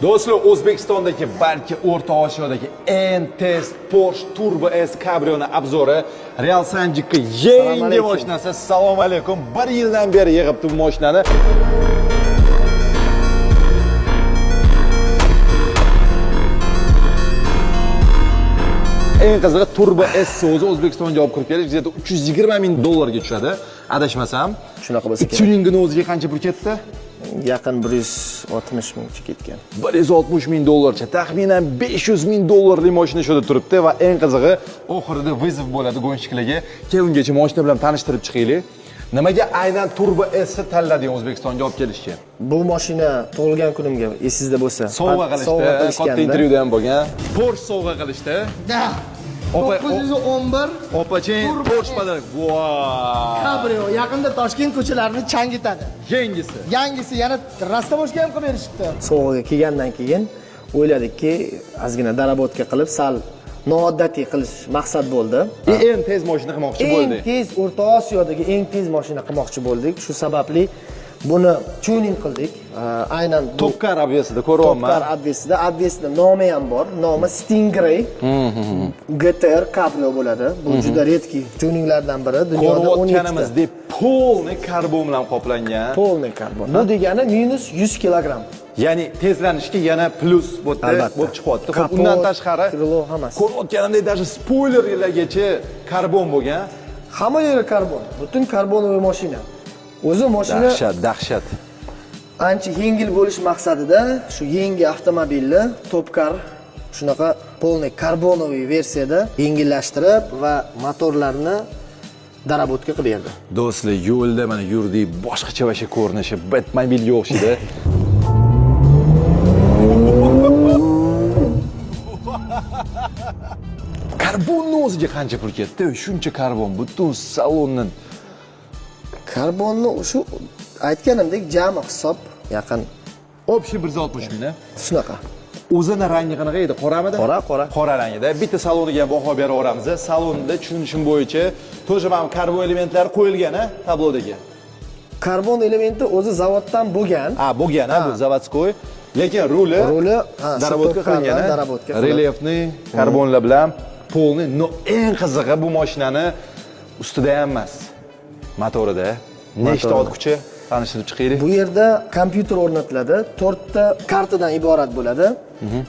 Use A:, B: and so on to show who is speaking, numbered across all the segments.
A: Do'stlar, O'zbekistondagi balki O'rta Osiyodagi eng tez Porsche Turbo S Cabrio'ni obzori. Real Sanjikka yangi mashinasi. Assalomu alaykum. 1 yildan beri yig'ibdi bu mashinani. Eng qizig'i Turbo S so'zi O'zbekistonga olib kirib kelish bizda 320 ming dollarga tushadi. Adashmasam.
B: Shunaqa bo'lsa kerak.
A: Tuningning o'ziga qancha pul ketdi?
B: Yaqin 160 mingcha ketgan.
A: 160 ming dollarcha, taxminan 500 ming dollarlik mashina shu yerda turibdi va eng qizig'i oxirida vizov bo'ladi gonщикlarga. Kelungacha mashina bilan tanishtirib chiqaylik. Nimaga aynan Turbo S ni tanlading O'zbekistonga olib kelishga?
B: Bu mashina tug'ilgan kunimga esingizda bo'lsa,
A: sovg'a qilishdi, katta intervyuda ham bo'lgan. Porsche sovg'a qilishdi.
C: Da. 911
A: Opaching Porsche padarak. Wow!
C: Cabrio yaqinda Toshkent ko'chalarini changitadi.
A: Yangisi.
C: Yangisi yana rastamoshga ham qilib berishibdi.
B: Sovg'aga kelgandan keyin o'yladikki, ozgina darabotka qilib, sal noodatiy qilish maqsad bo'ldi.
A: Eng tez mashina qilmoqchi bo'ldik.
B: Eng tez O'rta Osiyodagi eng tez mashina qilmoqchi bo'ldik. Shu sababli buni tuning qildik. Aynan
A: Topcar obvesida ko'ryapman.
B: Topcar obvesida nomi ham bor. Nomi Stingray. GTR Cabrio bo'ladi. Bu juda redki tuninglardan biri. Dunyoda 12 ta.
A: deb polni karbon bilan qoplangan.
B: Polni karbon. Bu degani minus 100 kilogramm.
A: Ya'ni tezlanishga yana plus bo'lib chiqyapti. Xo'p, undan tashqari ko'rayotganimdek даже spoilerlargacha karbon bo'lgan.
B: Hamma yeri karbon. Butun karbonoviy mashina. O'zi mashina
A: dahshat.
B: Ancha yengil bo'lish maqsadida shu yangi avtomobilni Topcar shunaqa polniy karbonoviy versiyada yengillashtirib va motorlarni darabotka qilib berdi.
A: Do'stlar, yo'lda mana yurdik, boshqacha vasha ko'rinishi Batmobilga o'xshaydi. Karbonni o'ziga qancha pul ketdi? Shuncha karbon butun salonni.
B: Karbonni shu aytganimdek jami hisob yaqin
A: Общий 160 ming.
B: Shunaqa.
A: O'zini rangi qanaqa edi? Qoramidi?
B: Qora.
A: Qora rangida. Bitta saloniga ham baho bera olamiz. Salonda tushunishim bo'yicha to'ja ham karbon elementlari qo'yilgan-a tablodagi.
B: Karbon elementi o'zi zavoddan bo'lgan.
A: Bo'lgan-a, bu zavodskoy. Lekin ruli darabotka qilingan, relyefni karbonlar bilan polni. No, eng qizig'i bu mashinani ustida ham emas. Motorida nechta ot kuchi tanishtirib chiqaylik.
B: Bu yerda kompyuter o'rnatiladi. 4 ta kartadan iborat bo'ladi.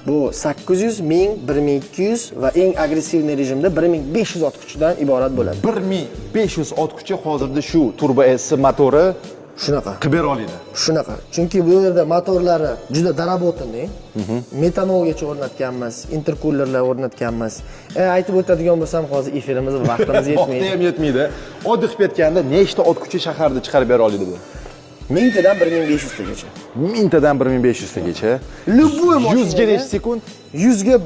B: Bu 800, 1000, 1200 va eng agressivniy rejimda 1500 ot kuchidan iborat bo'ladi.
A: 1500 ot kuchi hozirda shu Turbo S motori
B: shunaqa
A: qilib bera oladi.
B: Shunaqa. Chunki bu yerda motorlari juda darabotli. Metanolgacha o'rnatganmiz, interkullerlar o'rnatganmiz. Aytib o'tadigan bo'lsam, hozir efirimiz vaqtimiz yetmaydi.
A: Vaqti ham yetmaydi. Oddiy qilib aytganda, nechta ot kuchi shaharda chiqarib bera oladi bu?
B: 1000 tadan 1500 tagacha.
A: 1000 tadan 1500 tagacha.
B: Любой mashina
A: 100 ga necha sekund?
B: 100 ga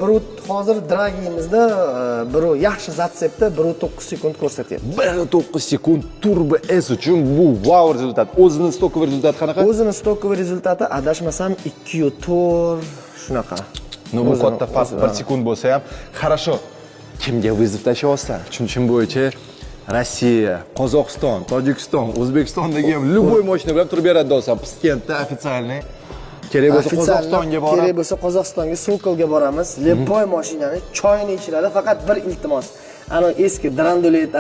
B: hozir dragimizda yaxshi zatsepda 1.9 sekund ko'rsatyapti.
A: 1.9 sekund Turbo S uchun bu wow rezultat. O'zining stokoviy rezultati qanaqa?
B: O'zining stokoviy rezultati adashmasam 2.4 shunaqa.
A: No, bu katta farq 1 sekund bo'lsa ham, хорошо. Kimga vizov tashlayapsan? Tushunishim bo'yicha Rossiya, Qozog'iston, Tojikiston, O'zbekistondagi ham любой mashina bilan turib beradi do'stam. Piskentda ofitsialniy. Kerak bo'lsa Qozog'istonga boramiz.
B: Kerak bo'lsa Qozog'istonga, Sokolga boramiz. Любой mashinani choyni ichiradi, faqat bir iltimos. Eski Drandolet,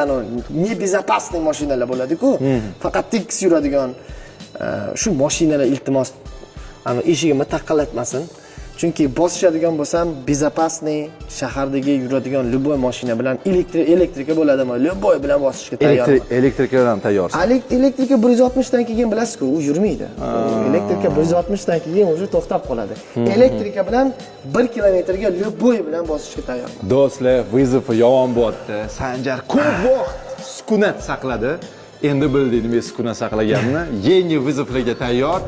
B: nebezopasniy mashinalar bo'ladi-ku. Faqat tekis yuradigan shu mashinalar iltimos eshigimni taqillatmasin. Chunki bosishadigan bo'lsam, bezopasniy shahardagi yuradigan любой mashina bilan elektrika bo'ladimi? Любой bilan bosishga tayyorman.
A: Elektrika bilan tayyorsiz.
B: Elektrika 160 dan keyin bilasiz-ku, u yurmaydi. Elektrika 160 dan keyin o'zi to'xtab qoladi. Elektrika bilan 1 kilometrga любой bilan bosishga tayyorman.
A: Do'stlar, vizov yomon bo'tdi. Sanjar ko'p vaqt sukunat saqladi. Endi bildi nima sukunat saqlaganini. Yangi vizovlarga tayyor.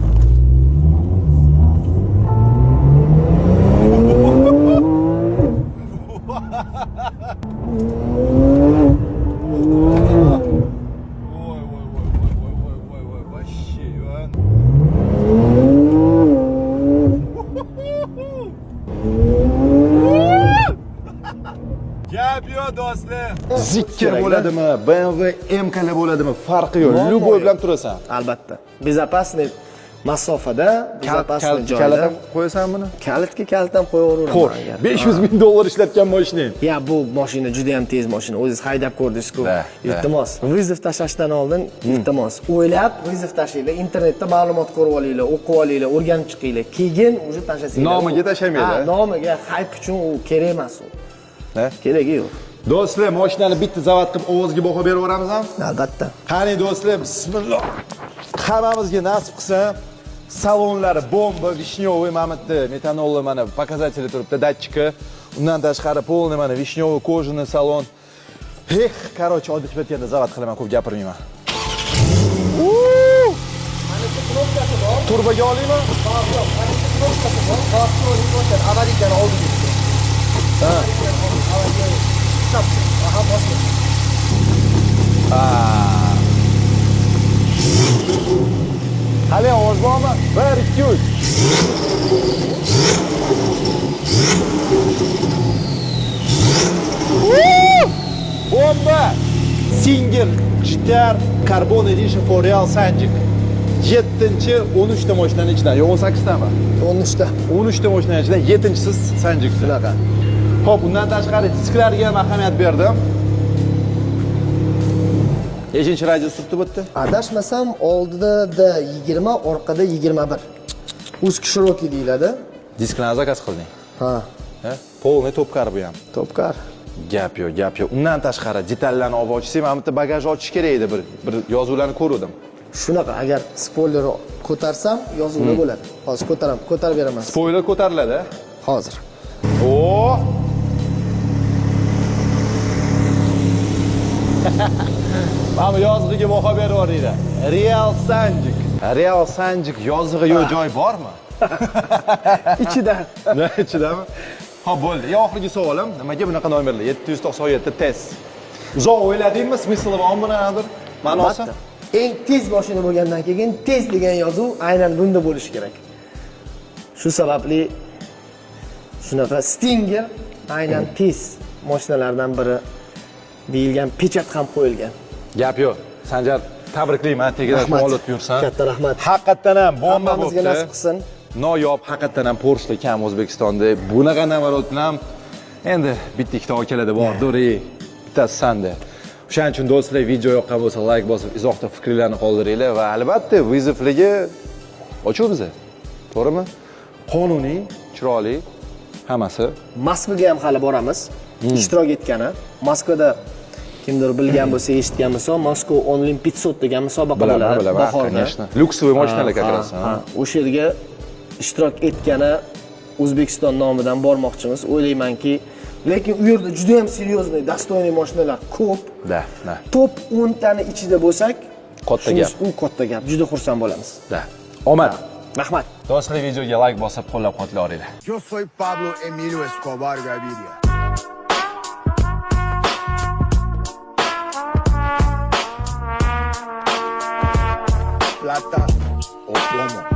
A: Gap yo'q do'stlar. Zikker bo'ladimi? BMW M kala bo'ladimi? Farqi yo'q. Любой bilan turasan.
B: Albatta. Безопасный masofada, bezopasniy
A: Kalit
B: joyda.
A: ham qo'yasan buni?
B: Kalitga kalit ham qo'yaveraman.
A: Porsche. 500 ming dollar ishlatgan mashinang.
B: Ya bu mashina juda ham tez mashina. O'zingiz haydab ko'rdingiz-ku.
A: Da.
B: Iltimos, vizov tashlashdan oldin iltimos, o'ylab vizov tashlaylar, internetda ma'lumot ko'rib olinglar, o'qib olinglar, o'rganib chiqinglar. Keyin o'sha tashlasanglar.
A: Nomiga tashlamaydi.
B: Ha, nomiga, hype uchun u kerak emas u.
A: Ha?
B: Keragi yo'q.
A: Do'stlar, mashinani bitta zavod qilib ovozga baho berib yuboramizmi?
B: Albatta.
A: Qani do'stlar, bismillah. Hammamizga nasib qilsa, salonlari bomba, vishnyovoy, mana bitta metanolli mana показатели turibdi, datchiki. Undan tashqari polni mana vishnyovoy kojani salon. Короче, oddiy ketganda zavod qilaman, ko'p gapirmayman. Turbaga olaymi?
B: Avariyani oldiga.
A: Ha.
B: Aha, bosma.
A: Hali ovoz bormi? 1 2 3. Bomba! Single GTR Carbon Edition for Real Sanjik. 7-13 ta mashinaning ichidan, yo'q 18 tami?
B: 13 ta.
A: 13 ta mashinaning ichidan 7-chisi Sanjik.
B: Shunaqa.
A: Xo'p, undan tashqari disklarga ham ahamiyat berdim. Nechinchi radius turibdi bu yerda?
B: Adashmasam oldida 20, orqada 21. Узкий широкий deyiladi.
A: Disklarni zakaz qilding.
B: Ha,
A: Ha? Polni topkar bu ham.
B: topkar.
A: Gap yo'q. Undan tashqari detallarni olib ochsam, mana bitta bagaj ochish kerak edi, bir yozuvlarni ko'rdim.
B: Shunaqa, agar spoilerni ko'tarsam, yozuvlar bo'ladi. Hozir ko'tarib beraman.
A: Spoiler ko'tariladi.
B: Hozir.
A: O! Mana yozg'iga baho berib yuboringlar. Real Sanjik. Real Sanjik yozig'i yo'q joy bormi?
B: Ichida.
A: Ne ichidami? Ha, bo'ldi. Oxirgi savolim, nimaga bunaqa nomerlar? 797 test. Uzoq o'yladingmi, smysli bormi bunadir? Ma'nosi?
B: Eng tez mashina bo'lgandan keyin tez degan yozuv aynan bunda bo'lishi kerak. Shu sababli shunaqa Stinger aynan tez mashinalardan biri deyilgan pechat ham qo'yilgan.
A: Gap yo'q. Sanjar, tabriklayman, tegidan olib yursan.
B: Katta rahmat.
A: Haqiqatan ham bomba
B: Hammamizga
A: bo'ldi.
B: nasib qilsin.
A: Noyob, haqiqatan ham Porsche kam O'zbekistonda. Bunaqa navarotni ham endi bitta ikkita okalarda bordir, bittasi sanda. O'shaning uchun do'stlar, video yoqqan bo'lsa, like bosib, izohda fikringizni qoldiringlar va albatta vizovligi ochuv biza. To'g'rimi? Qonuniy, chiroyli hammasi.
B: Moskvaga ham hali boramiz. Ishtirok etgani. Moskvada kimdir bilgan bo'lsa, eshitgan bo'lsa, Moskva Online 500 degan musobaqa bo'ladi.
A: Bilaman, конечно. Lyuksовый mashinalar как раз.
B: O'sha yerga ishtirok etgani O'zbekiston nomidan bormoqchimiz. O'ylaymanki, lekin u yerda juda ham seriyozniy, dostoyniy mashinalar ko'p.
A: Da.
B: Top 10 tani ichida bo'lsak,
A: Katta gap.
B: U katta gap. Juda xursand bo'lamiz.
A: Da. Omad.
B: Rahmat.
A: Do'stlar, videoga like bosib, qo'llab-quvvatlayveringlar.
D: Yo soy Pablo Emilio Escobar Gaviria. Plata o plomo.